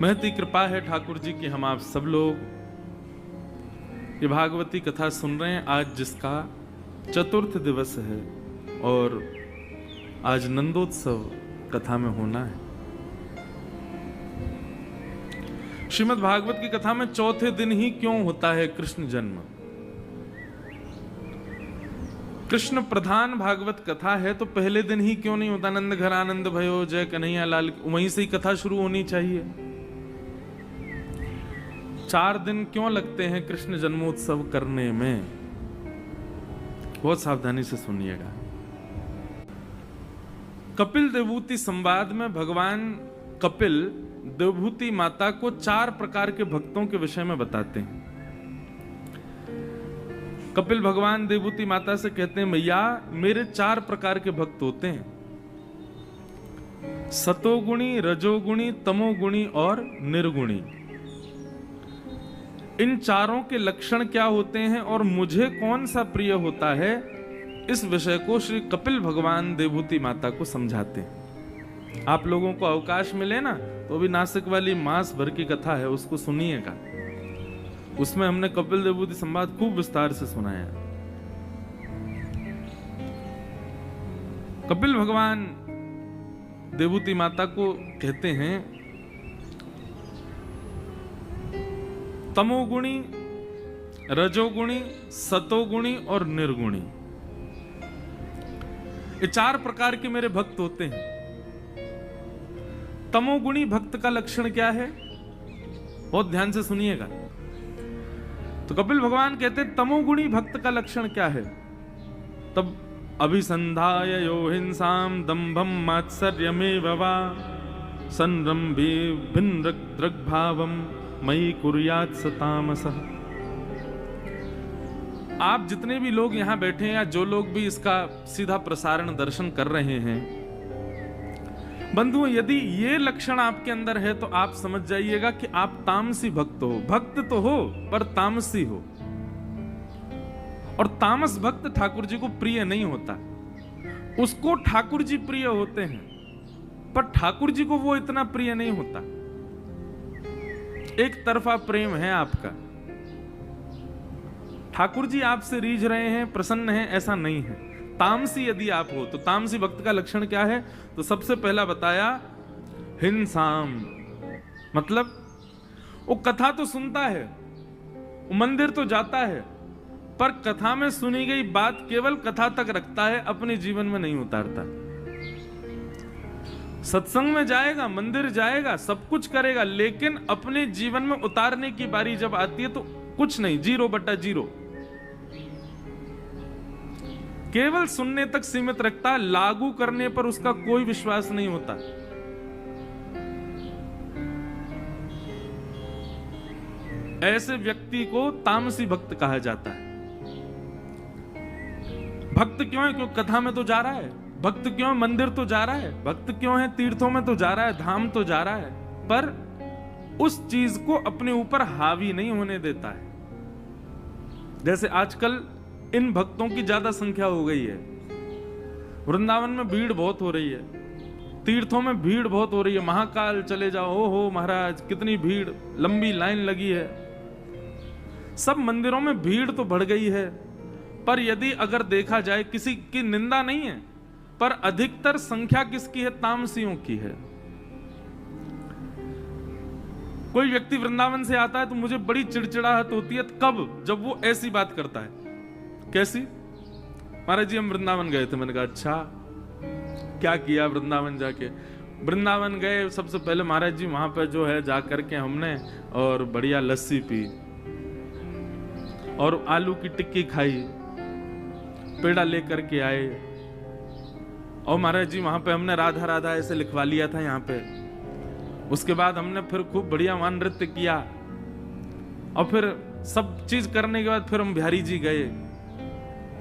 महती कृपा है ठाकुर जी की हम आप सब लोग ये भागवती कथा सुन रहे हैं, आज जिसका चतुर्थ दिवस है और आज नंदोत्सव कथा में होना है। श्रीमद् भागवत की कथा में चौथे दिन ही क्यों होता है कृष्ण जन्म? कृष्ण प्रधान भागवत कथा है तो पहले दिन ही क्यों नहीं होता? नंद घर आनंद भयो जय कन्हैया लाल, वहीं से ही कथा शुरू होनी चाहिए। 4 दिन क्यों लगते हैं कृष्ण जन्मोत्सव करने में? बहुत सावधानी से सुनिएगा। कपिल देवभूति संवाद में भगवान कपिल देवभूति माता को 4 प्रकार के भक्तों के विषय में बताते हैं। कपिल भगवान देवभूति माता से कहते हैं, मैया मेरे 4 प्रकार के भक्त होते हैं, सतोगुणी, रजोगुणी, तमोगुणी और निर्गुणी। इन चारों के लक्षण क्या होते हैं और मुझे कौन सा प्रिय होता है, इस विषय को श्री कपिल भगवान देवभूति माता को समझाते हैं। आप लोगों को अवकाश मिले ना तो भी नासिक वाली मास भर की कथा है, उसको सुनिएगा। उसमें हमने कपिल देवभूति संवाद खूब विस्तार से सुनाया। कपिल भगवान देवभूति माता को कहते हैं, तमोगुणी, रजोगुणी, सतोगुणी और निर्गुणी, ये 4 प्रकार के मेरे भक्त होते हैं। तमोगुणी भक्त का लक्षण क्या है? बहुत ध्यान से सुनिएगा। तो कपिल भगवान कहते हैं तमोगुणी भक्त का लक्षण क्या है? तब अभिसंधाय यो हिंसाम दंभम मात्सर्यमेव वा संरम्भे भिन्न दृग्भावम मयि कुर्यात् स तामसः। आप जितने भी लोग यहां बैठे हैं या जो लोग भी इसका सीधा प्रसारण दर्शन कर रहे हैं, बंधुओं, यदि ये लक्षण आपके अंदर है तो आप समझ जाइएगा कि आप तामसी भक्त हो। भक्त तो हो पर तामसी हो, और तामस भक्त ठाकुर जी को प्रिय नहीं होता। उसको ठाकुर जी प्रिय होते हैं पर ठाकुर जी को वो इतना प्रिय नहीं होता। एक तरफा प्रेम है आपका। ठाकुर जी आपसे रीझ रहे हैं, प्रसन्न हैं, ऐसा नहीं है। तामसी यदि आप हो तो तामसी भक्त का लक्षण क्या है? तो सबसे पहला बताया हिंसाम, मतलब वो कथा तो सुनता है, वो मंदिर तो जाता है, पर कथा में सुनी गई बात केवल कथा तक रखता है, अपने जीवन में नहीं उतारता। सत्संग में जाएगा, मंदिर जाएगा, सब कुछ करेगा, लेकिन अपने जीवन में उतारने की बारी जब आती है तो कुछ नहीं, 0/0। केवल सुनने तक सीमित रखता, लागू करने पर उसका कोई विश्वास नहीं होता। ऐसे व्यक्ति को तामसी भक्त कहा जाता है। भक्त क्यों है? क्योंकि कथा में तो जा रहा है। भक्त क्यों है? मंदिर तो जा रहा है। भक्त क्यों है? तीर्थों में तो जा रहा है, धाम तो जा रहा है, पर उस चीज को अपने ऊपर हावी नहीं होने देता है। जैसे आजकल इन भक्तों की ज्यादा संख्या हो गई है। वृंदावन में भीड़ बहुत हो रही है, तीर्थों में भीड़ बहुत हो रही है। महाकाल चले जाओ, हो महाराज कितनी भीड़, लंबी लाइन लगी है। सब मंदिरों में भीड़ तो बढ़ गई है, पर यदि अगर देखा जाए, किसी की निंदा नहीं है, पर अधिकतर संख्या किसकी है? तामसियों की है। कोई व्यक्ति वृंदावन से आता है तो मुझे बड़ी चिड़चिड़ाहट होती है। कब? जब वो ऐसी बात करता है। कैसी? महाराज जी हम वृंदावन गए थे। मैंने कहा अच्छा, क्या किया वृंदावन जाके? वृंदावन गए, सबसे पहले महाराज जी वहां पर जो है जा करके हमने और बढ़िया लस्सी पी और आलू की टिक्की खाई, पेड़ा लेकर के आए, और महाराज जी वहां पे हमने राधा राधा ऐसे लिखवा लिया था यहाँ पे। उसके बाद हमने फिर खूब बढ़िया वहां नृत्य किया, और फिर सब चीज करने के बाद फिर हम बिहारी जी गए,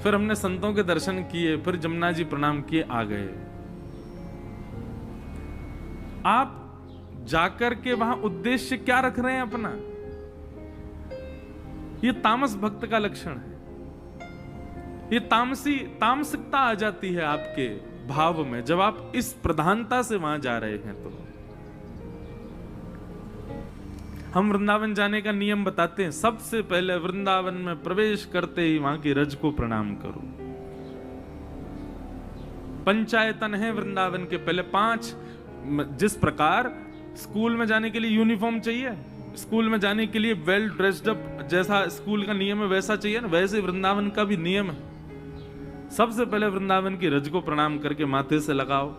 फिर हमने संतों के दर्शन किए, फिर जमुना जी प्रणाम किए, आ गए। आप जाकर के वहां उद्देश्य क्या रख रहे हैं अपना? ये तामस भक्त का लक्षण है। ये तामसिकता आ जाती है आपके भाव में जब आप इस प्रधानता से वहां जा रहे हैं। तो हम वृंदावन जाने का नियम बताते हैं। सबसे पहले वृंदावन में प्रवेश करते ही वहां की रज को प्रणाम करो। पंचायतन है वृंदावन के पहले 5। जिस प्रकार स्कूल में जाने के लिए यूनिफॉर्म चाहिए, स्कूल में जाने के लिए वेल ड्रेस्ड अप जैसा स्कूल का नियम है वैसा चाहिए ना, वैसे वृंदावन का भी नियम है। सबसे पहले वृंदावन की रज को प्रणाम करके माथे से लगाओ।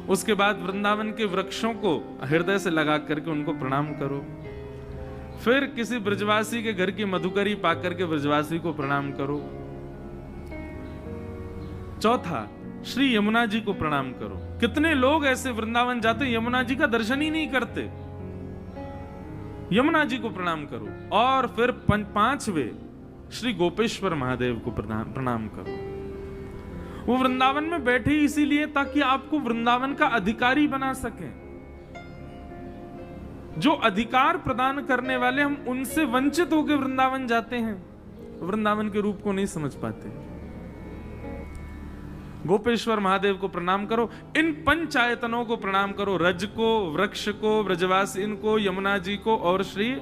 उसके बाद वृंदावन के वृक्षों को हृदय से लगा करके उनको प्रणाम करो। फिर किसी ब्रजवासी के घर की मधुकरी पाकर के ब्रजवासी को प्रणाम करो। चौथा, श्री यमुना जी को प्रणाम करो। कितने लोग ऐसे वृंदावन जाते यमुना जी का दर्शन ही नहीं करते। यमुना जी को प्रणाम करो। और फिर 5वें श्री गोपेश्वर महादेव को प्रणाम करो। वो वृंदावन में बैठे इसीलिए ताकि आपको वृंदावन का अधिकारी बना सके। जो अधिकार प्रदान करने वाले, हम उनसे वंचित होकर वृंदावन जाते हैं, वृंदावन के रूप को नहीं समझ पाते। गोपेश्वर महादेव को प्रणाम करो। इन पंचायतनों को प्रणाम करो, रज को, वृक्ष को, ब्रजवासीन को, यमुना जी को और श्री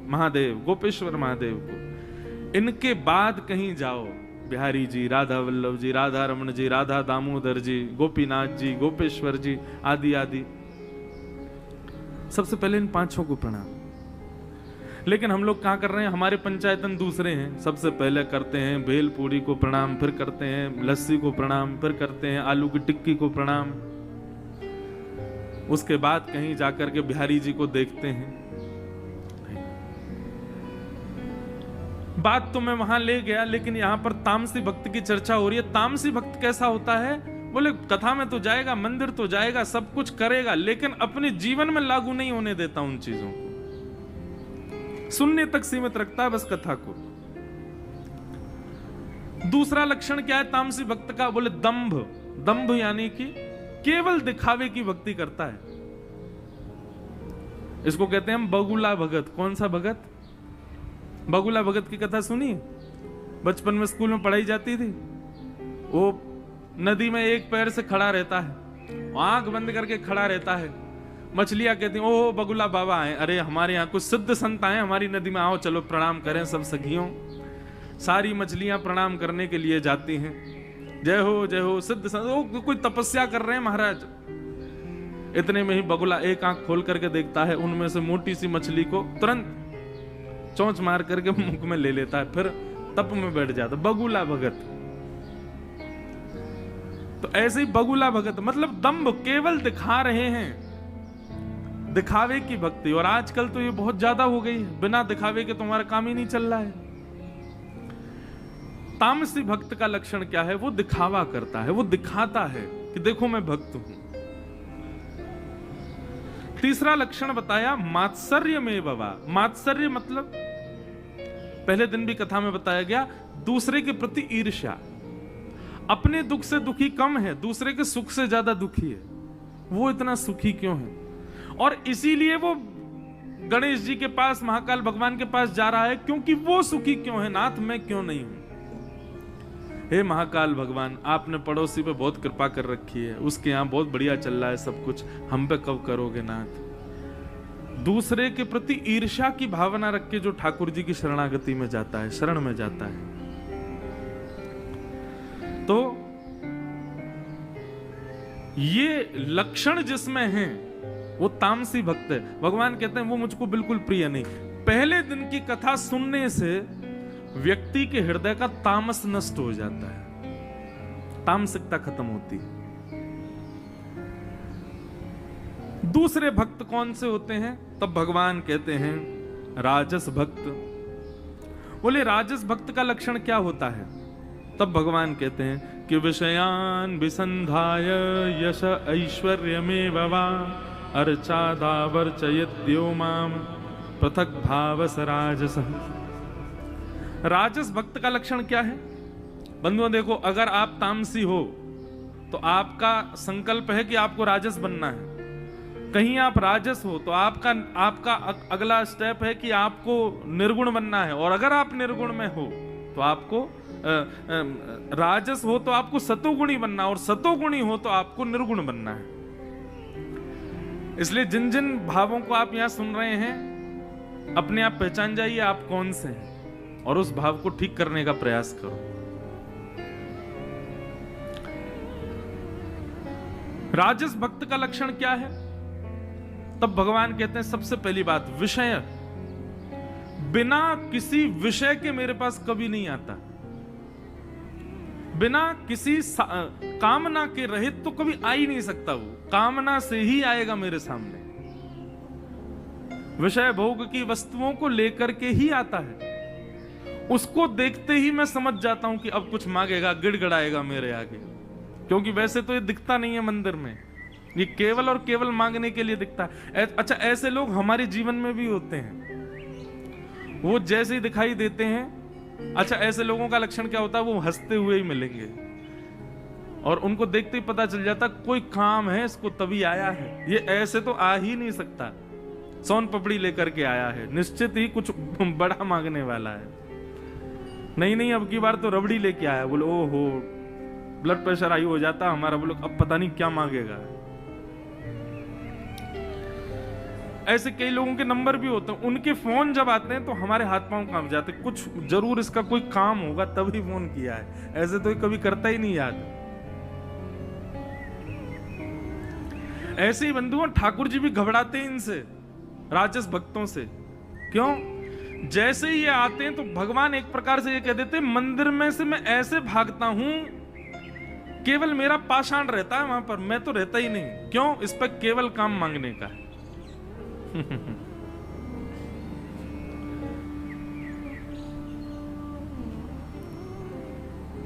महादेव गोपेश्वर महादेव को। इनके बाद कहीं जाओ, बिहारी जी, राधा वल्लभ जी, राधा रमण जी, राधा दामोदर जी, गोपीनाथ जी, गोपेश्वर जी आदि आदि, सबसे पहले इन 5 को प्रणाम। लेकिन हम लोग क्या कर रहे हैं, हमारे पंचायतन दूसरे हैं। सबसे पहले करते हैं भेल पूरी को प्रणाम, फिर करते हैं लस्सी को प्रणाम, फिर करते हैं आलू की टिक्की को प्रणाम। उसके बाद कहीं जाकर के बिहारी जी को देखते हैं। बात तो मैं वहां ले गया, लेकिन यहां पर तामसी भक्त की चर्चा हो रही है। तामसी भक्त कैसा होता है? बोले कथा में तो जाएगा, मंदिर तो जाएगा, सब कुछ करेगा, लेकिन अपने जीवन में लागू नहीं होने देता उन चीजों को। सुनने तक सीमित रखता है बस कथा को। दूसरा लक्षण क्या है तामसी भक्त का? बोले दंभ। दंभ यानी कि केवल दिखावे की भक्ति करता है। इसको कहते हैं हम बगुला भगत। कौन सा भगत? बगुला भगत की कथा सुनी? बचपन में स्कूल में पढ़ाई जाती थी। वो नदी में एक पैर से खड़ा रहता है, आंख बंद करके खड़ा रहता है। मछलियां कहती हैं ओह बगुला बाबा आए, अरे हमारे यहाँ कुछ सिद्ध संत आए हमारी नदी में, आओ चलो प्रणाम करें सब सखियों। सारी मछलियां प्रणाम करने के लिए जाती हैं, जय हो सिद्ध संत। कोई तपस्या कर रहे हैं महाराज। इतने में ही बगुला एक आंख खोल करके देखता है, उनमें से मोटी सी मछली को तुरंत चोंच मार करके मुंह में ले लेता है, फिर तप में बैठ जाता। बगुला भगत। तो ऐसे ही बगुला भगत मतलब दंभ, केवल दिखा रहे हैं, दिखावे की भक्ति। और आजकल तो ये बहुत ज्यादा हो गई है, बिना दिखावे के तुम्हारा काम ही नहीं चल रहा है। तामसी भक्त का लक्षण क्या है? वो दिखावा करता है, वो दिखाता है कि देखो मैं भक्त हूं। तीसरा लक्षण बताया मात्सर्य में बवा। मात्सर्य मतलब पहले दिन भी कथा में बताया गया, दूसरे के प्रति ईर्ष्या। अपने दुख से दुखी कम है, दूसरे के सुख से ज्यादा दुखी है। वो इतना सुखी क्यों है? और इसीलिए वो गणेश जी के पास, महाकाल भगवान के पास जा रहा है, क्योंकि वो सुखी क्यों है, नाथ मैं क्यों नहीं हूं। हे महाकाल भगवान, आपने पड़ोसी पे बहुत कृपा कर रखी है, उसके यहां बहुत बढ़िया चल रहा है सब कुछ, हम पे कब करोगे नाथ। दूसरे के प्रति ईर्ष्या की भावना रख के जो ठाकुर जी की शरणागति में जाता है, शरण में जाता है, तो ये लक्षण जिसमें है वो तामसी भक्त है। भगवान कहते हैं वो मुझको बिल्कुल प्रिय नहीं। पहले दिन की कथा सुनने से व्यक्ति के हृदय का तामस नष्ट हो जाता है, तामसिकता खत्म होती है। दूसरे भक्त कौन से होते हैं? तब भगवान कहते हैं राजस भक्त। बोले राजस भक्त का लक्षण क्या होता है? तब भगवान कहते हैं कि विषयान विसंधाय यश ऐश्वर्यमेव वा अर्चादावर्चयत्यो माम पृथक भावस राजस। राजस भक्त का लक्षण क्या है? बंधुओं देखो, अगर आप तामसी हो तो आपका संकल्प है कि आपको राजस बनना है। कहीं आप राजस हो तो आपका अगला स्टेप है कि आपको निर्गुण बनना है। और अगर आप निर्गुण में हो तो आपको राजस हो तो आपको सतोगुणी बनना, और सतोगुणी हो तो आपको निर्गुण बनना है। इसलिए जिन जिन भावों को आप यहां सुन रहे हैं, अपने आप पहचान जाइए आप कौन से हैं और उस भाव को ठीक करने का प्रयास करो। राजस भक्त का लक्षण क्या है? तब भगवान कहते हैं सबसे पहली बात, विषय, बिना किसी विषय के मेरे पास कभी नहीं आता, बिना किसी कामना के रहित तो कभी आ ही नहीं सकता। वो कामना से ही आएगा मेरे सामने, विषय भोग की वस्तुओं को लेकर के ही आता है। उसको देखते ही मैं समझ जाता हूं कि अब कुछ मांगेगा, गिड़गड़ाएगा मेरे आगे, क्योंकि वैसे तो ये दिखता नहीं है मंदिर में, ये केवल और केवल मांगने के लिए दिखता है। अच्छा, ऐसे लोग हमारे जीवन में भी होते हैं, वो जैसे ही दिखाई देते हैं। अच्छा, ऐसे लोगों का लक्षण क्या होता है? वो हंसते हुए ही मिलेंगे और उनको देखते ही पता चल जाता कोई काम है, इसको तभी आया है, ये ऐसे तो आ ही नहीं सकता, सोन पपड़ी लेकर के आया है, निश्चित ही कुछ बड़ा मांगने वाला है। नहीं, अब की बार तो रबड़ी लेके आया। बोले ओहो, ब्लड प्रेशर हाई हो जाता हमारा, बोलो अब पता नहीं क्या मांगेगा। ऐसे कई लोगों के नंबर भी होते हैं, उनके फोन जब आते हैं तो हमारे हाथ पांव कांप जाते, कुछ जरूर इसका कोई काम होगा तभी फोन किया है, ऐसे तो कभी करता ही नहीं याद। ऐसे ही बंधुओं, ठाकुर जी भी घबराते हैं इनसे, राजस भक्तों से। क्यों? जैसे ही ये आते हैं तो भगवान एक प्रकार से ये कह देते हैं, मंदिर में से मैं ऐसे भागता हूं, केवल मेरा पाषाण रहता है वहां पर, मैं तो रहता ही नहीं। क्यों? इस पर केवल काम मांगने का है।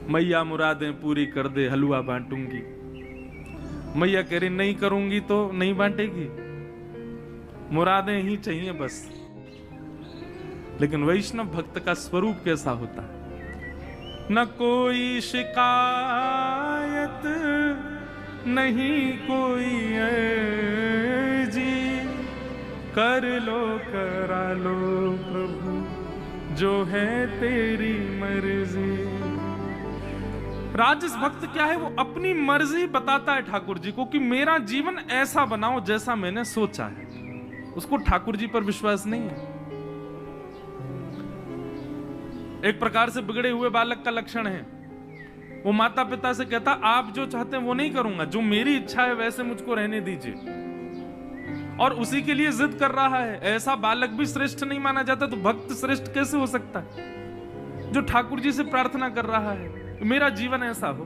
मैया मुरादें पूरी कर दे, हलवा बांटूंगी। मैया कह रही नहीं करूंगी तो नहीं बांटेगी, मुरादें ही चाहिए बस। लेकिन वैष्णव भक्त का स्वरूप कैसा होता है? न कोई शिकायत, नहीं कोई अर्जी, कर लो करा लो प्रभु, जो है तेरी मर्जी। राजस भक्त क्या है? वो अपनी मर्जी बताता है ठाकुर जी को कि मेरा जीवन ऐसा बनाओ जैसा मैंने सोचा है। उसको ठाकुर जी पर विश्वास नहीं है। एक प्रकार से बिगड़े हुए बालक का लक्षण है। वो माता पिता से कहता, आप जो चाहते हैं वो नहीं करूंगा, जो मेरी इच्छा है वैसे मुझको रहने दीजिए, और उसी के लिए जिद कर रहा है। ऐसा बालक भी श्रेष्ठ नहीं माना जाता, तो भक्त श्रेष्ठ कैसे हो सकता है? जो ठाकुर जी से प्रार्थना कर रहा है मेरा जीवन ऐसा हो।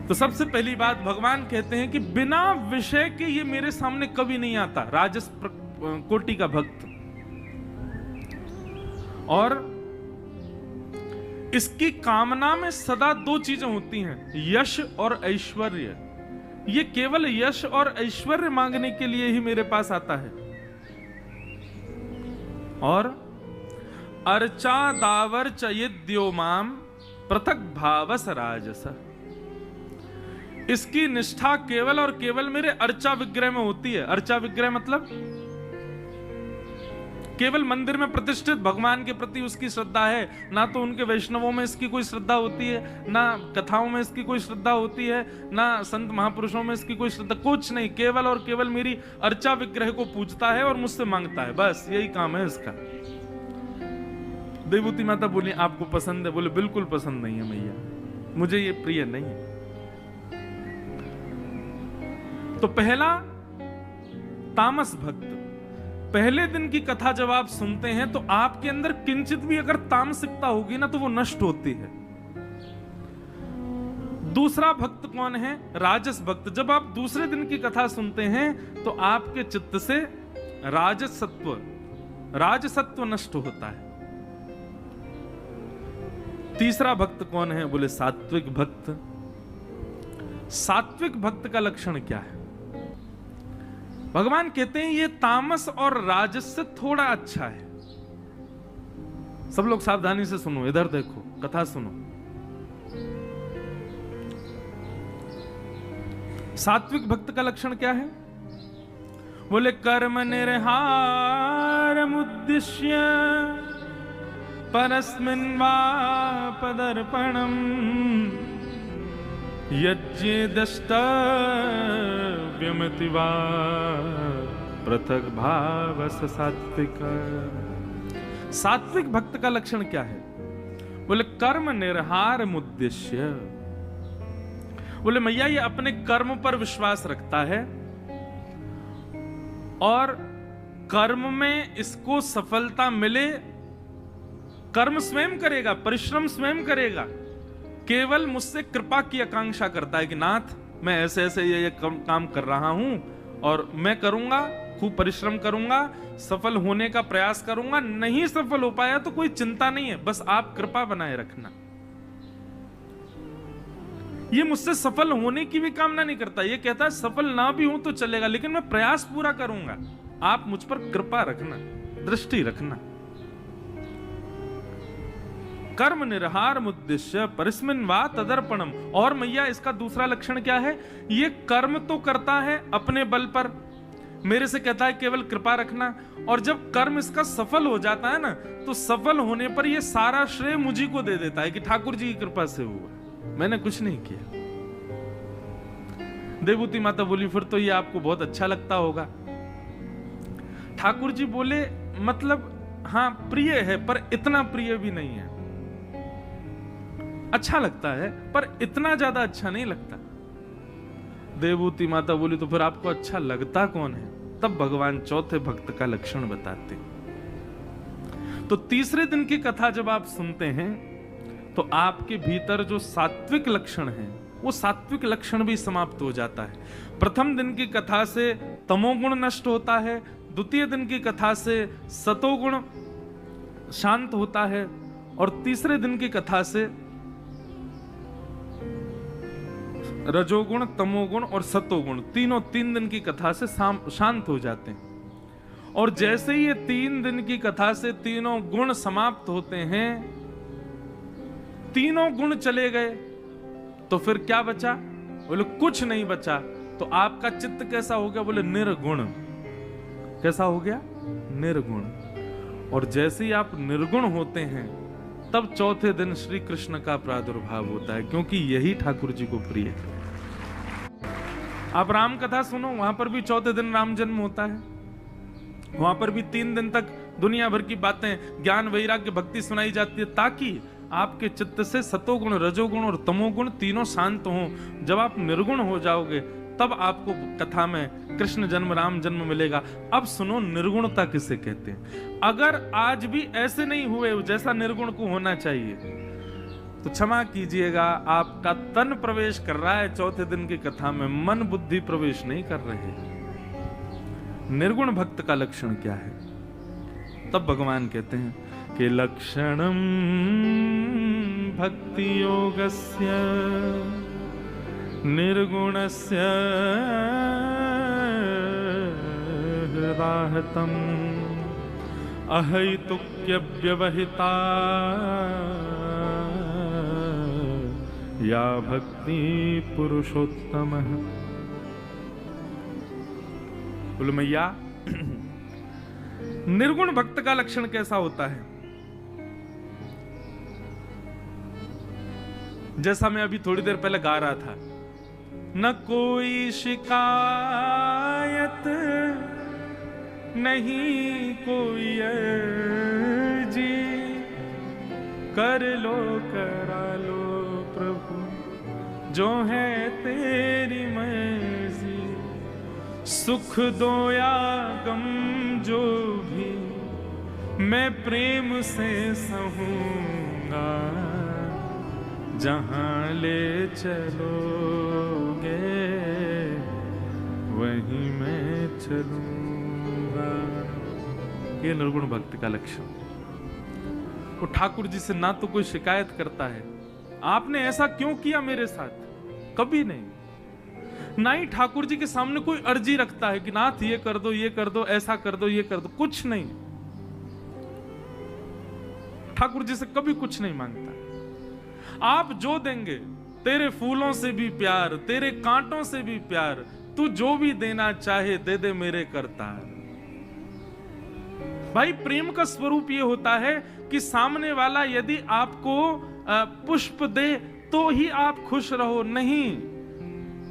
तो सबसे पहली बात भगवान कहते हैं कि बिना विषय के ये मेरे सामने कभी नहीं आता, राजस कोटि का भक्त। और इसकी कामना में सदा दो चीजें होती हैं, यश और ऐश्वर्य। ये केवल यश और ऐश्वर्य मांगने के लिए ही मेरे पास आता है। और अर्चा दावर चयिद्यो माम पृथक भावस राजस, इसकी निष्ठा केवल और केवल मेरे अर्चा विग्रह में होती है। अर्चा विग्रह मतलब केवल मंदिर में प्रतिष्ठित भगवान के प्रति उसकी श्रद्धा है, ना तो उनके वैष्णवों में इसकी कोई श्रद्धा होती है, ना कथाओं में इसकी कोई श्रद्धा होती है, ना संत महापुरुषों में इसकी कोई श्रद्धा, कुछ नहीं। केवल और केवल मेरी अर्चा विग्रह को पूजता है और मुझसे मांगता है, बस यही काम है इसका। देवभूति माता बोली आपको पसंद है? बोले बिल्कुल पसंद नहीं है मैया, मुझे ये प्रिय नहीं है। तो पहला तामस भक्त, पहले दिन की कथा जब आप सुनते हैं तो आपके अंदर किंचित भी अगर तामसिकता होगी ना तो वो नष्ट होती है। दूसरा भक्त कौन है? राजस भक्त। जब आप दूसरे दिन की कथा सुनते हैं तो आपके चित्त से राजसत्व नष्ट होता है। तीसरा भक्त कौन है? बोले सात्विक भक्त। सात्विक भक्त का लक्षण क्या है? भगवान कहते हैं ये तामस और राजस से थोड़ा अच्छा है। सब लोग सावधानी से सुनो, इधर देखो, कथा सुनो। सात्विक भक्त का लक्षण क्या है? बोले कर्म निर्हारम उद्दिश्य परस्मिन् वा पदर्पणम यज्ञेदष्टव्यमति वा पृथक भाव सात्विक। सात्विक भक्त का लक्षण क्या है? बोले कर्म निर्हार मुद्देश्य। बोले मैया ये अपने कर्म पर विश्वास रखता है और कर्म में इसको सफलता मिले, कर्म स्वयं करेगा, परिश्रम स्वयं करेगा, केवल मुझसे कृपा की आकांक्षा करता है कि नाथ मैं ऐसे ऐसे ये काम कर रहा हूं और मैं करूंगा, खूब परिश्रम करूंगा, सफल होने का प्रयास करूंगा, नहीं सफल हो पाया तो कोई चिंता नहीं है, बस आप कृपा बनाए रखना। ये मुझसे सफल होने की भी कामना नहीं करता, ये कहता है सफल ना भी हूं तो चलेगा लेकिन मैं प्रयास पूरा करूंगा, आप मुझ पर कृपा रखना, दृष्टि रखना। कर्म निर्हार मुद्देश्य परिस्मिन वा तदर्पणम। और मैया इसका दूसरा लक्षण क्या है? ये कर्म तो करता है अपने बल पर, मेरे से कहता है केवल कृपा रखना, और जब कर्म इसका सफल हो जाता है ना तो सफल होने पर ये सारा श्रेय मुझी को दे देता है कि ठाकुर जी की कृपा से हुआ, मैंने कुछ नहीं किया। देवभूति माता बोली फिर तो ये आपको बहुत अच्छा लगता होगा। ठाकुर जी बोले मतलब हाँ प्रिय है पर इतना प्रिय भी नहीं है, अच्छा लगता है पर इतना ज्यादा अच्छा नहीं लगता। देवभूति माता बोली तो फिर आपको अच्छा लगता कौन है? तब भगवान चौथे भक्त का लक्षण बताते। तो तीसरे दिन की कथा जब आप सुनते हैं तो आपके भीतर जो सात्विक लक्षण है वो सात्विक लक्षण भी समाप्त हो जाता है। प्रथम दिन की कथा से तमोगुण नष्ट होता है, द्वितीय दिन की कथा से सतोगुण शांत होता है, और तीसरे दिन की कथा से रजोगुण, तमोगुण और सतोगुण तीनों 3 दिन की कथा से शांत हो जाते हैं। और जैसे ही ये 3 दिन की कथा से तीनों गुण समाप्त होते हैं, तीनों गुण चले गए, तो फिर क्या बचा? बोले कुछ नहीं बचा। तो आपका चित्त कैसा हो गया? बोले निर्गुण। कैसा हो गया? निर्गुण। और जैसे ही आप निर्गुण होते हैं तब चौथे दिन श्री कृष्ण का प्रादुर्भाव होता है, क्योंकि यही ठाकुर जी को प्रिय है। आप राम कथा सुनो, वहां पर भी चौथे दिन राम जन्म होता है, वहां पर भी 3 दिन तक दुनिया भर की बातें, ज्ञान, वैराग्य, भक्ति सुनाई जाती है, ताकि आपके चित्त से सतोगुण, रजोगुण और तमोगुण तीनों शांत हों। जब आप निर्गुण हो जाओगे तब आपको कथा में कृष्ण जन्म, राम जन्म मिलेगा। अब सुनो निर्गुणता किसे कहते हैं। अगर आज भी ऐसे नहीं हुए जैसा निर्गुण को होना चाहिए तो क्षमा कीजिएगा, आपका तन प्रवेश कर रहा है चौथे दिन की कथा में, मन बुद्धि प्रवेश नहीं कर रहे। निर्गुण भक्त का लक्षण क्या है? तब भगवान कहते हैं कि लक्षणम भक्ति योगस्य निर्गुणस्य राहतम अहैतुक्य व्यवहिता या भक्ति पुरुषोत्तम। बोलो मैया निर्गुण भक्त का लक्षण कैसा होता है? जैसा मैं अभी थोड़ी देर पहले गा रहा था, न कोई शिकायत नहीं कोई अर्जी, कर लो करा लो प्रभु जो है तेरी मर्जी, सुख दो या गम जो भी मैं प्रेम से सहूंगा, जहां ले चलोगे वहीं मैं चलूंगा। ये निर्गुण भक्त का लक्षण। वो ठाकुर जी से ना तो कोई शिकायत करता है, आपने ऐसा क्यों किया मेरे साथ, कभी नहीं। ना ही ठाकुर जी के सामने कोई अर्जी रखता है कि नाथ ये कर दो, ये कर दो, ऐसा कर दो, ये कर दो, कुछ नहीं। ठाकुर जी से कभी कुछ नहीं मांगता। आप जो देंगे, तेरे फूलों से भी प्यार, तेरे कांटों से भी प्यार, तू जो भी देना चाहे दे दे मेरे करतार। भाई प्रेम का स्वरूप ये होता है कि सामने वाला यदि आपको पुष्प दे तो ही आप खुश रहो, नहीं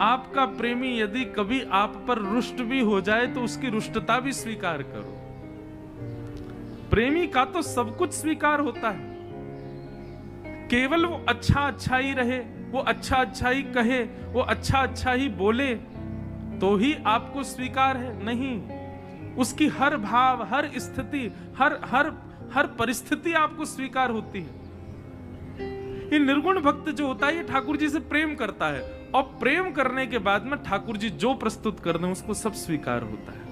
आपका प्रेमी यदि कभी आप पर रुष्ट भी हो जाए तो उसकी रुष्टता भी स्वीकार करो। प्रेमी का तो सब कुछ स्वीकार होता है, केवल वो अच्छा अच्छा ही रहे, वो अच्छा अच्छा ही कहे, वो अच्छा अच्छा ही बोले तो ही आपको स्वीकार है। नहीं, उसकी हर भाव, हर स्थिति, हर परिस्थिति आपको स्वीकार होती है। ये निर्गुण भक्त जो होता है ये ठाकुर जी से प्रेम करता है, और प्रेम करने के बाद में ठाकुर जी जो प्रस्तुत कर दें उसको सब स्वीकार होता है।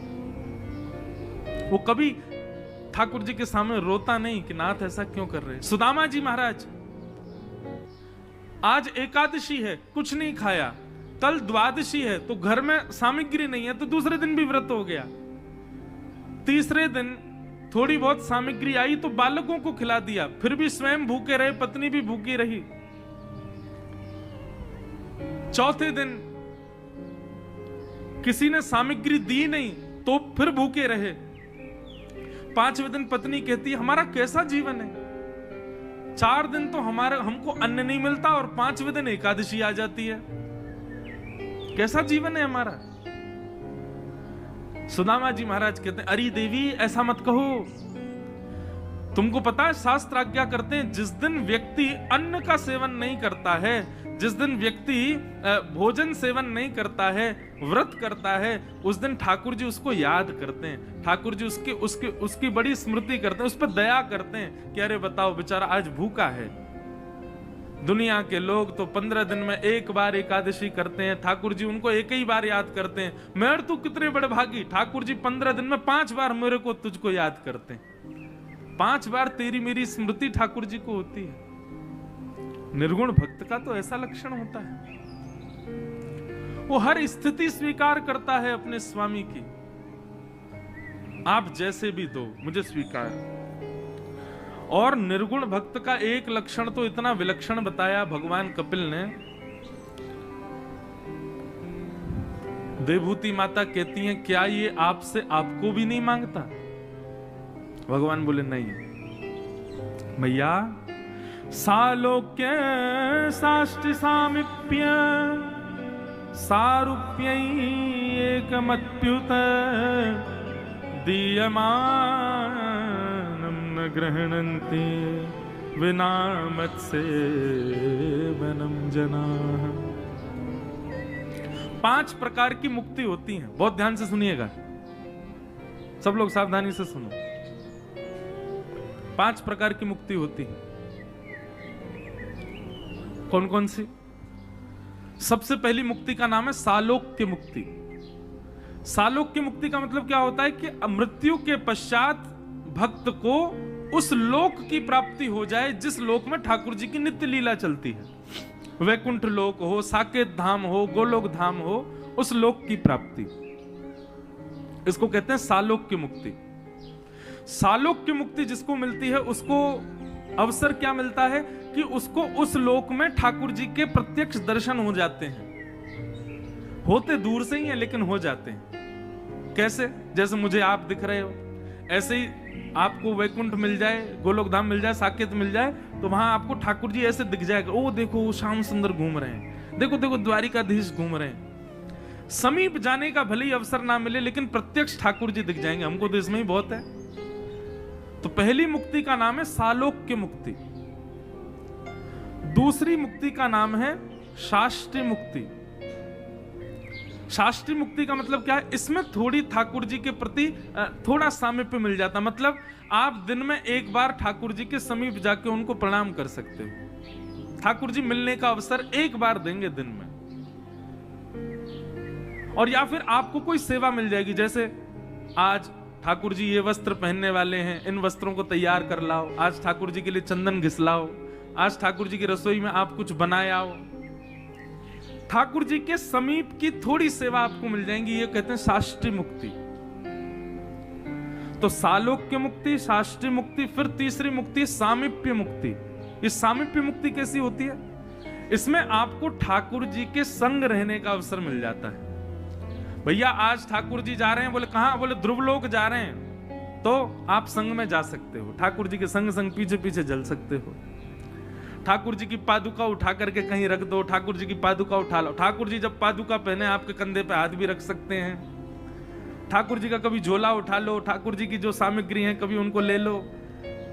वो कभी ठाकुर जी के सामने रोता नहीं कि नाथ ऐसा क्यों कर रहे हैं। सुदामा जी महाराज, आज एकादशी है, कुछ नहीं खाया, कल द्वादशी है तो घर में सामग्री नहीं है तो दूसरे दिन भी व्रत हो गया, तीसरे दिन थोड़ी बहुत सामग्री आई तो बालकों को खिला दिया, फिर भी स्वयं भूखे रहे, पत्नी भी भूखी रही। चौथे दिन किसी ने सामग्री दी नहीं तो फिर भूखे रहे। पांचवें दिन पत्नी कहती है हमारा कैसा जीवन है, 4 दिन तो हमको अन्न नहीं मिलता और 5वें दिन एकादशी आ जाती है, कैसा जीवन है हमारा। सुदामा जी महाराज कहते हैं अरे देवी ऐसा मत कहो, तुमको पता है शास्त्र आज्ञा करते हैं जिस दिन व्यक्ति अन्न का सेवन नहीं करता है, जिस दिन व्यक्ति भोजन सेवन नहीं करता है, व्रत करता है, उस दिन ठाकुर जी उसको याद करते हैं, ठाकुर जी उसकी बड़ी स्मृति करते हैं, उस पर दया करते हैं कि अरे बताओ बेचारा आज भूखा है। दुनिया के लोग तो 15 दिन में एक बार एकादशी करते हैं, ठाकुर जी उनको एक ही बार याद करते हैं। मैं तू कितने बड़े भागी, ठाकुर जी 15 दिन में 5 बार मेरे को तुझको याद करते हैं, 5 बार तेरी मेरी स्मृति ठाकुर जी को होती है। निर्गुण भक्त का तो ऐसा लक्षण होता है, वो हर स्थिति स्वीकार करता है अपने स्वामी की, आप जैसे भी दो मुझे स्वीकार। और निर्गुण भक्त का एक लक्षण तो इतना विलक्षण बताया भगवान कपिल ने। देवभूति माता कहती हैं क्या ये आपसे आपको भी नहीं मांगता? भगवान बोले नहीं मैया, सालोक्य साष्टि सामिप्य सारूप्य एकमत्युत दीयमानम न गृह्णन्ति विना मत्सेवनम जनाः। 5 प्रकार की मुक्ति होती है, बहुत ध्यान से सुनिएगा, सब लोग सावधानी से सुनो। 5 प्रकार की मुक्ति होती है। कौन कौन सी? सबसे पहली मुक्ति का नाम है सालोक्य मुक्ति। सालोक्य मुक्ति का मतलब क्या होता है कि मृत्यु के पश्चात भक्त को उस लोक की प्राप्ति हो जाए जिस लोक में ठाकुर जी की नित्य लीला चलती है। वैकुंठ लोक हो, साकेत धाम हो, गोलोक धाम हो, उस लोक की प्राप्ति, इसको कहते हैं सालोक्य मुक्ति। सालोक्य मुक्ति जिसको मिलती है उसको अवसर क्या मिलता है कि उसको उस लोक में ठाकुर जी के प्रत्यक्ष दर्शन हो जाते हैं, होते दूर से ही है लेकिन हो जाते हैं। कैसे? जैसे मुझे आप दिख रहे हो, ऐसे ही आपको वैकुंठ मिल जाए, गोलोक धाम मिल जाए, साकेत मिल जाए, तो वहां आपको ठाकुर जी ऐसे दिख जाएगा, ओ देखो श्याम सुंदर घूम रहे हैं, देखो देखो द्वारिकाधीश घूम रहे हैं। समीप जाने का भले ही अवसर ना मिले लेकिन प्रत्यक्ष ठाकुर जी दिख जाएंगे, हमको तो इसमें ही बहुत है। तो पहली मुक्ति का नाम है सालोक्य मुक्ति। दूसरी मुक्ति का नाम है शास्त्रीय मुक्ति। शास्त्रीय मुक्ति का मतलब क्या है? इसमें थोड़ी ठाकुर जी के प्रति थोड़ा सामीप्य मिल जाता, मतलब आप दिन में एक बार ठाकुर जी के समीप जाके उनको प्रणाम कर सकते हो। ठाकुर जी मिलने का अवसर एक बार देंगे दिन में। और या फिर आपको कोई सेवा मिल जाएगी, जैसे आज ठाकुर जी ये वस्त्र पहनने वाले हैं, इन वस्त्रों को तैयार कर लाओ, आज ठाकुर जी के लिए चंदन घिसलाओ, आज ठाकुर जी की रसोई में आप कुछ बनाए आओ। ठाकुर जी के समीप की थोड़ी सेवा आपको मिल जाएंगी, ये कहते हैं शास्त्रीय मुक्ति। तो सालोक्य मुक्ति, शास्त्रीय मुक्ति, फिर तीसरी मुक्ति सामीप्य मुक्ति। ये सामीप्य मुक्ति कैसी होती है? इसमें आपको ठाकुर जी के संग रहने का अवसर मिल जाता है। भैया आज ठाकुर जी जा रहे हैं, बोले कहां? बोले ध्रुवलोक जा रहे हैं, तो आप संग में जा सकते हो, ठाकुर जी के संग संग पीछे पीछे चल सकते हो। ठाकुर जी की पादुका उठा करके कहीं रख दो, ठाकुर जी की पादुका उठा लो। ठाकुर जी जब पादुका पहने आपके कंधे पे हाथ भी रख सकते हैं। ठाकुर जी का कभी झोला उठा लो, ठाकुर जी की जो सामग्री है कभी उनको ले लो।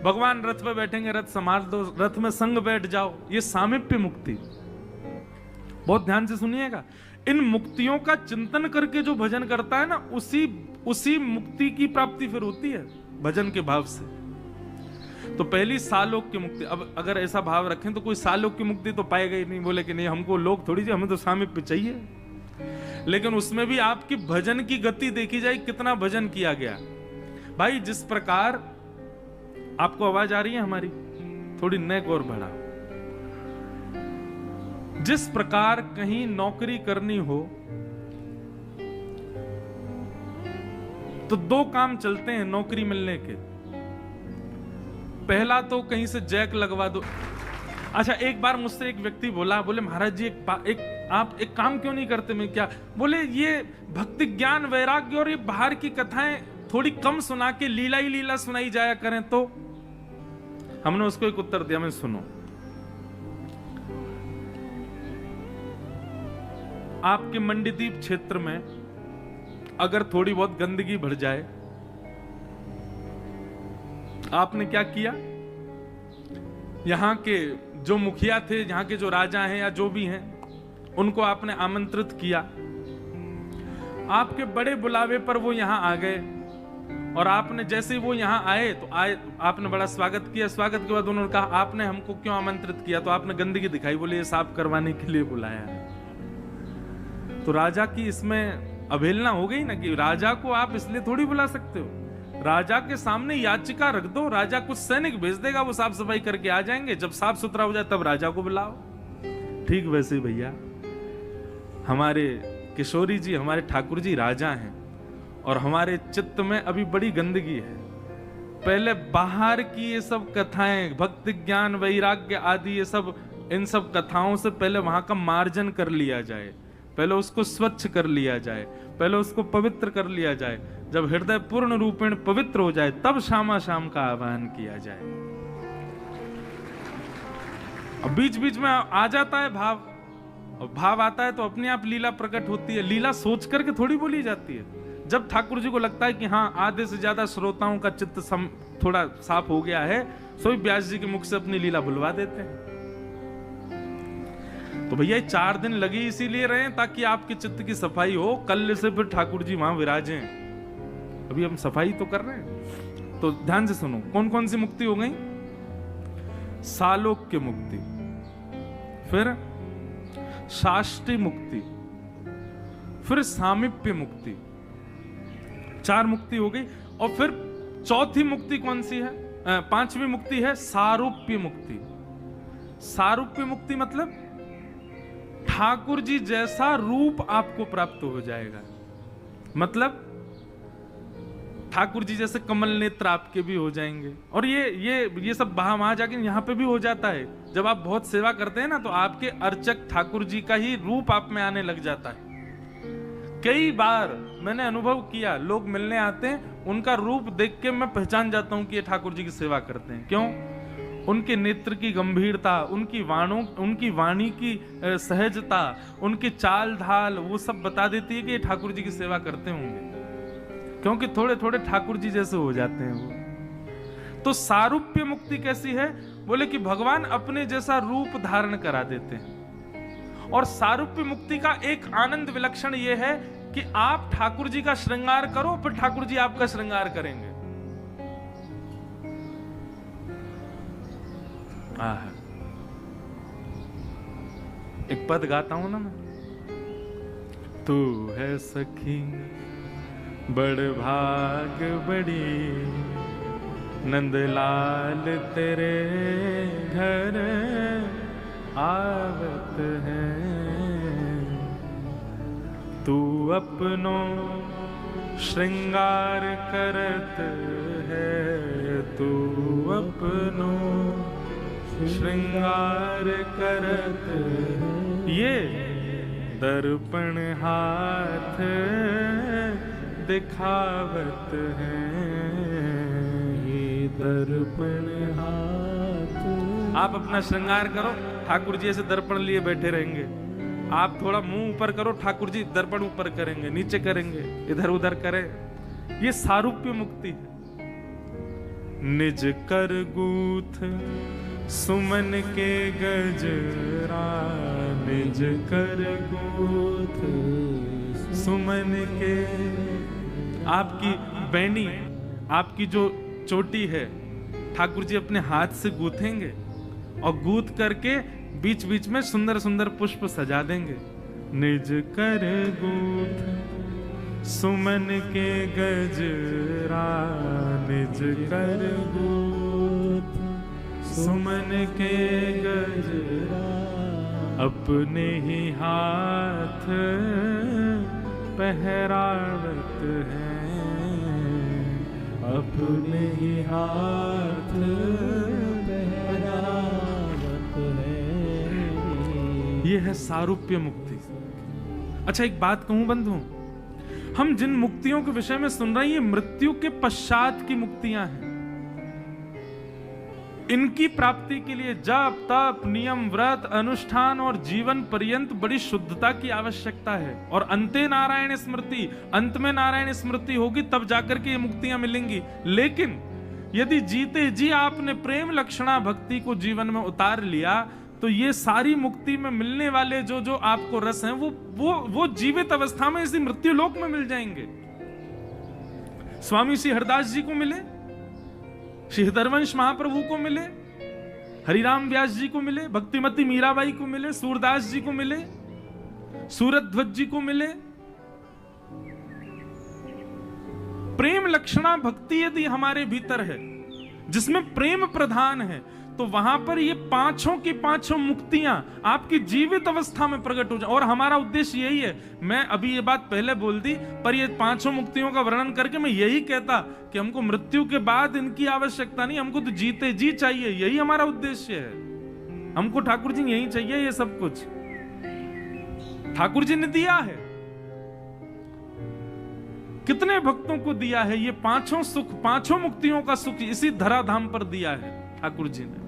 भगवान रथ पे बैठेंगे, रथ संभाल दो, रथ में संग बैठ जाओ। ये सामीप्य मुक्ति। बहुत ध्यान से सुनिएगा। इन मुक्तियों का चिंतन करके जो भजन करता है ना, उसी मुक्ति की प्राप्ति फिर होती है भजन के भाव से। तो पहली सालोक की मुक्ति। अब अगर ऐसा भाव रखें तो कोई सालोक की मुक्ति तो पाएगा ही नहीं। बोले कि नहीं हमको लोग थोड़ी चाहिए, हमें तो सामीप्य चाहिए। लेकिन उसमें भी आपकी भजन की गति देखी जाए, कितना भजन किया गया। भाई जिस प्रकार आपको आवाज आ रही है हमारी, थोड़ी नेक और बढ़ा। जिस प्रकार कहीं नौकरी करनी हो तो दो काम चलते हैं नौकरी मिलने के। पहला तो कहीं से जैक लगवा दो। अच्छा, एक बार मुझसे एक व्यक्ति बोला, बोले महाराज जी आप एक काम क्यों नहीं करते? मैं क्या? बोले ये भक्ति ज्ञान वैराग्य और ये बाहर की कथाएं थोड़ी कम सुना के लीला ही लीला सुनाई जाया करें तो। हमने उसको एक उत्तर दिया, मैं सुनो, आपके मंडीदीप क्षेत्र में अगर थोड़ी बहुत गंदगी भर जाए, आपने क्या किया? यहां के जो मुखिया थे, यहां के जो राजा हैं या जो भी हैं, उनको आपने आमंत्रित किया। आपके बड़े बुलावे पर वो यहां आ गए और आपने जैसे ही वो यहां आए तो आपने बड़ा स्वागत किया। स्वागत के बाद उन्होंने कहा आपने हमको क्यों आमंत्रित किया? तो आपने गंदगी दिखाई। बोले ये साफ करवाने के लिए बुलाया है। तो राजा की इसमें अवहेलना हो गई ना, कि राजा को आप इसलिए थोड़ी बुला सकते हो। राजा के सामने याचिका रख दो, राजा कुछ सैनिक भेज देगा, वो साफ सफाई करके आ जाएंगे। जब साफ सुथरा हो जाए तब राजा को बुलाओ। ठीक वैसे भैया हमारे किशोरी जी, हमारे ठाकुर जी राजा हैं और हमारे चित्त में अभी बड़ी गंदगी है। पहले बाहर की ये सब कथाएं, भक्ति ज्ञान वैराग्य आदि, ये सब, इन सब कथाओं से पहले वहां का मार्जन कर लिया जाए, पहले उसको स्वच्छ कर लिया जाए, पहले उसको पवित्र कर लिया जाए। जब हृदय पूर्ण रूपेण पवित्र हो जाए तब श्यामा श्याम का आह्वान किया जाए। अब बीच बीच में आ जाता है भाव, और भाव आता है तो अपने आप लीला प्रकट होती है। लीला सोच करके थोड़ी बोली जाती है। जब ठाकुर जी को लगता है कि हाँ आधे से ज्यादा श्रोताओं का चित्त थोड़ा साफ हो गया है, सोई व्यास जी के मुख से अपनी लीला बुलवा देते हैं। तो भैया 4 दिन लगे इसीलिए रहे ताकि आपके चित्त की सफाई हो, कल से फिर ठाकुर जी वहां विराजें। अभी हम सफाई तो कर रहे हैं। तो ध्यान से सुनो, कौन कौन सी मुक्ति हो गई? सालोक्य मुक्ति, फिर शाष्टी मुक्ति, फिर सामीप्य मुक्ति। 4 मुक्ति हो गई। और फिर चौथी मुक्ति कौन सी है? 5वीं मुक्ति है सारूप्य मुक्ति। सारूप्य मुक्ति मतलब ठाकुर जी जैसा रूप आपको प्राप्त हो जाएगा। मतलब ठाकुर जी जैसे कमल नेत्र आपके भी हो जाएंगे। और ये सब वहां जाके यहाँ पे भी हो जाता है। जब आप बहुत सेवा करते हैं ना, तो आपके अर्चक ठाकुर जी का ही रूप आप में आने लग जाता है। कई बार मैंने अनुभव किया, लोग मिलने आते हैं, उनका रूप देख के मैं पहचान जाता हूं कि ये ठाकुर जी की सेवा करते हैं। क्यों? उनके नेत्र की गंभीरता, उनकी वाणी की सहजता, उनकी चाल ढाल, वो सब बता देती है कि ये ठाकुर जी की सेवा करते होंगे। क्योंकि थोड़े थोड़े ठाकुर जी जैसे हो जाते हैं वो। तो सारूप्य मुक्ति कैसी है? बोले कि भगवान अपने जैसा रूप धारण करा देते हैं। और सारूप्य मुक्ति का एक आनंद विलक्षण ये है कि आप ठाकुर जी का श्रृंगार करो, फिर ठाकुर जी आपका श्रृंगार करेंगे। एक पद गाता हूं ना मैं, तू है सखी बड़ भाग बड़ी, नंदलाल तेरे घर आवत है। तू अपनो श्रृंगार करत है, तू अपनो श्रृंगार करत। ये दर्पण हाथ दिखावत है, ये दर्पण हाथ आप अपना श्रृंगार करो, ठाकुर जी ऐसे दर्पण लिए बैठे रहेंगे। आप थोड़ा मुंह ऊपर करो, ठाकुर जी दर्पण ऊपर करेंगे, नीचे करेंगे, इधर उधर करें। ये सारूप्य मुक्ति है। निज कर गूथ सुमन के गजरा, निज कर गूथ सुमन के। आपकी बैनी, आपकी जो चोटी है, ठाकुर जी अपने हाथ से गूथेंगे और गूथ करके बीच बीच में सुंदर सुंदर पुष्प सजा देंगे। निज कर गूथ सुमन के गजरा, निज कर गूथ सुमन के गजरा, अपने ही हाथ पहरावत हैं, अपने ही हाथ पहरावत हैं। ये है सारूप्य मुक्ति। अच्छा, एक बात कहूं बंधु, हम जिन मुक्तियों के विषय में सुन रहे हैं, ये मृत्यु के पश्चात की मुक्तियां हैं। इनकी प्राप्ति के लिए जप, तप, नियम, व्रत, अनुष्ठान और जीवन पर्यंत बड़ी शुद्धता की आवश्यकता है। और अंते नारायण स्मृति, अंत में नारायण स्मृति होगी, तब जाकर के ये मुक्तियां मिलेंगी। लेकिन यदि जीते जी आपने प्रेम लक्षणा भक्ति को जीवन में उतार लिया, तो ये सारी मुक्ति में मिलने वाले जो जो आपको रस हैं, वो जीवित अवस्था में इसी मृत्यु लोक में मिल जाएंगे। स्वामी श्री हरदास जी को मिले, श्री हृदयवंश महाप्रभु को मिले, हरिराम व्यास जी को मिले, भक्तिमती मीराबाई को मिले, सूरदास जी को मिले, सूरध्वज जी को मिले। प्रेम लक्षणा भक्ति यदि हमारे भीतर है, जिसमें प्रेम प्रधान है, तो वहां पर ये पांचों की पांचों मुक्तियां आपकी जीवित अवस्था में प्रकट हो जाए। और हमारा उद्देश्य यही है। मैं अभी ये बात पहले बोल दी, पर ये पांचों मुक्तियों का वर्णन करके मैं यही कहता कि हमको मृत्यु के बाद इनकी आवश्यकता नहीं, हमको तो जीते जी चाहिए। यही हमारा उद्देश्य है। हमको ठाकुर जी यही चाहिए। ये सब कुछ ठाकुर जी ने दिया है। कितने भक्तों को दिया है ये पांचों सुख, पांचों मुक्तियों का सुख इसी धराधाम पर दिया है ठाकुर जी ने।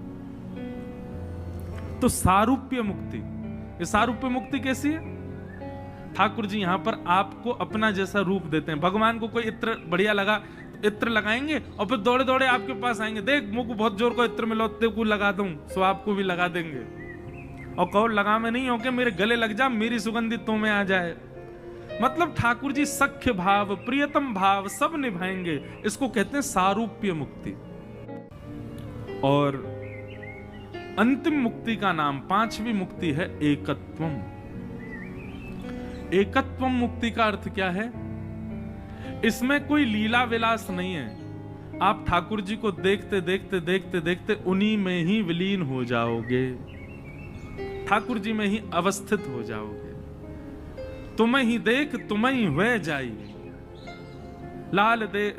तो सारूप्य मुक्ति, ये सारूप्य मुक्ति कैसी है? ठाकुर जी यहां पर आपको अपना जैसा रूप देते हैं। भगवान को कोई इत्र बढ़िया लगा, इत्र लगाएंगे और फिर दौड़े दौड़े आपके पास आएंगे, देख मुझको बहुत जोर का इत्र मिलो, तेरे को लगा दूं, सो आपको भी लगा देंगे। और कहो लगा में नहीं होके मेरे गले लग जा, मेरी सुगंधी तो में आ जाए। मतलब ठाकुर जी सख्य भाव, प्रियतम भाव सब निभाएंगे। इसको कहते हैं सारूप्य मुक्ति। और अंतिम मुक्ति का नाम, पांचवी मुक्ति है एकत्वम। एकत्वम मुक्ति का अर्थ क्या है? इसमें कोई लीला विलास नहीं है। आप ठाकुर जी को देखते देखते देखते देखते उन्हीं में ही विलीन हो जाओगे, ठाकुर जी में ही अवस्थित हो जाओगे। तुम्हें ही देख तुम्हें ही हुए जाई, लाल दे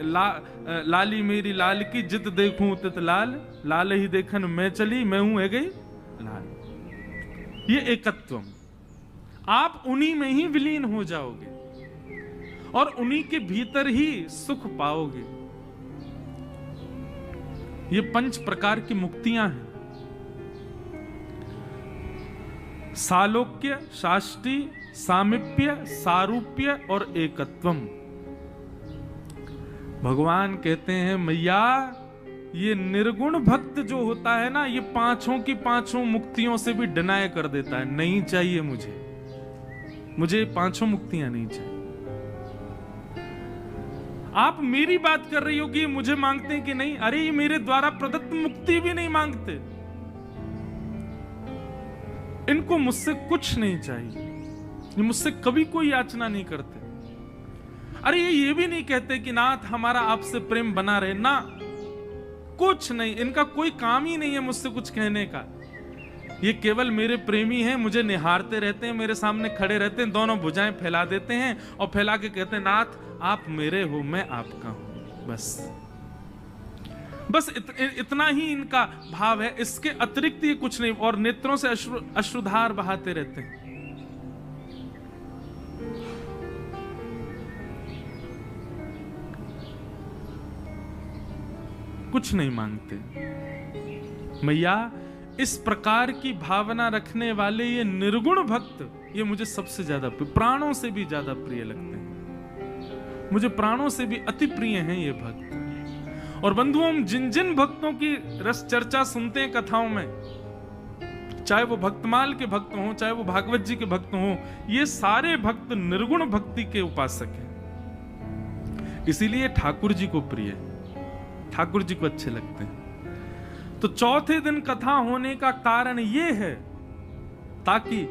लाली मेरी लाल की, जित देखूं तित लाल, लाल ही देखन मैं चली, मैं हूं है गई लाल। ये एकत्वम, आप उन्हीं में ही विलीन हो जाओगे और उन्हीं के भीतर ही सुख पाओगे। ये 5 प्रकार की मुक्तियां हैं। सालोक्य, साष्टी, सामीप्य, सारूप्य और एकत्वम। भगवान कहते हैं मैया, ये निर्गुण भक्त जो होता है ना, ये पांचों की पांचों मुक्तियों से भी डिनाय कर देता है। नहीं चाहिए मुझे पांचों मुक्तियां नहीं चाहिए। आप मेरी बात कर रही हो कि मुझे मांगते हैं कि नहीं? अरे ये मेरे द्वारा प्रदत्त मुक्ति भी नहीं मांगते, इनको मुझसे कुछ नहीं चाहिए, ये मुझसे कभी कोई याचना नहीं करते। अरे ये भी नहीं कहते कि नाथ हमारा आपसे प्रेम बना रहे ना, कुछ नहीं, इनका कोई काम ही नहीं है मुझसे कुछ कहने का। ये केवल मेरे प्रेमी हैं, मुझे निहारते रहते हैं, मेरे सामने खड़े रहते हैं, दोनों भुजाएं फैला देते हैं और फैला के कहते हैं नाथ आप मेरे हो, मैं आपका हूं। बस इतना ही इनका भाव है, इसके अतिरिक्त ये कुछ नहीं। और नेत्रों से अश्रुधार बहाते रहते हैं। कुछ नहीं मांगते। मैया इस प्रकार की भावना रखने वाले ये निर्गुण भक्त, ये मुझे सबसे ज्यादा प्राणों से भी ज्यादा प्रिय लगते हैं। मुझे प्राणों से भी अति प्रिय हैं ये भक्त। और बंधुओं, हम जिन जिन भक्तों की रस चर्चा सुनते हैं कथाओं में, चाहे वो भक्तमाल के भक्त हों, चाहे वो भागवत जी के भक्त हों, ये सारे भक्त निर्गुण भक्ति के उपासक हैं। इसीलिए ठाकुर जी को प्रिय, ठाकुर जी को अच्छे लगते हैं। तो चौथे दिन कथा होने का कारण ये है ताकि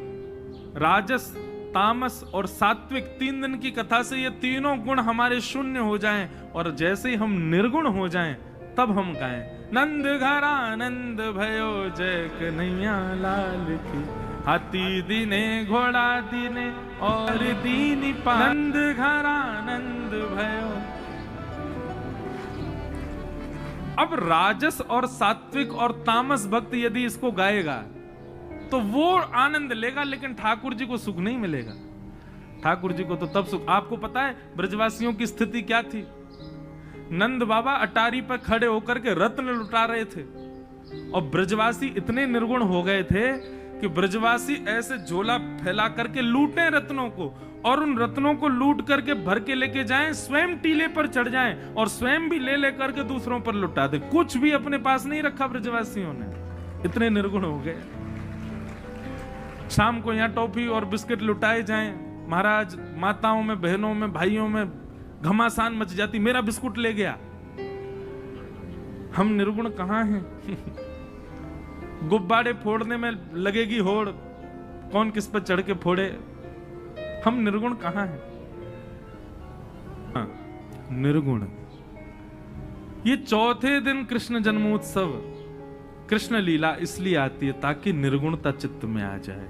राजस, तामस और सात्विक 3 दिन की कथा से ये तीनों गुण हमारे शून्य हो जाएं, और जैसे ही हम निर्गुण हो जाएं तब हम गाएं, नंद घर आनंद भयो जय कन्हैया लाल की, हाथी दीने घोड़ा दीने और दीनी पा, नंद घर आनंद भयो। अब राजस और सात्विक और तामस भक्त यदि इसको गाएगा तो वो आनंद लेगा, लेकिन ठाकुर जी को सुख नहीं मिलेगा। ठाकुर जी को तो तब सुख, आपको पता है ब्रजवासियों की स्थिति क्या थी? नंद बाबा अटारी पर खड़े होकर के रत्न लुटा रहे थे, और ब्रजवासी इतने निर्गुण हो गए थे कि ब्रजवासी ऐसे झोला फैला करके लूटे रत्नों को, और उन रत्नों को लूट करके भर के लेके जाएं, स्वयं टीले पर चढ़ जाएं और स्वयं भी ले लेकर के दूसरों पर लुटा दे। कुछ भी अपने पास नहीं रखा ब्रजवासियों ने, इतने निर्गुण हो गए। शाम को यहाँ टॉफी और बिस्किट लुटाए जाएं, महाराज माताओं में, बहनों में, भाइयों में घमासान मच जाती, मेरा बिस्कुट ले गया। हम निर्गुण कहां हैं? गुब्बारे फोड़ने में लगेगी होड़, कौन किस पर चढ़ के फोड़े। हम निर्गुण कहां हैं? हाँ, निर्गुण। ये चौथे दिन कृष्ण जन्मोत्सव, कृष्ण लीला इसलिए आती है ताकि निर्गुणता चित्त में आ जाए,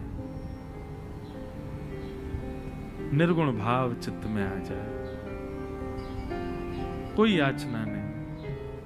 निर्गुण भाव चित्त में आ जाए, कोई याचना नहीं।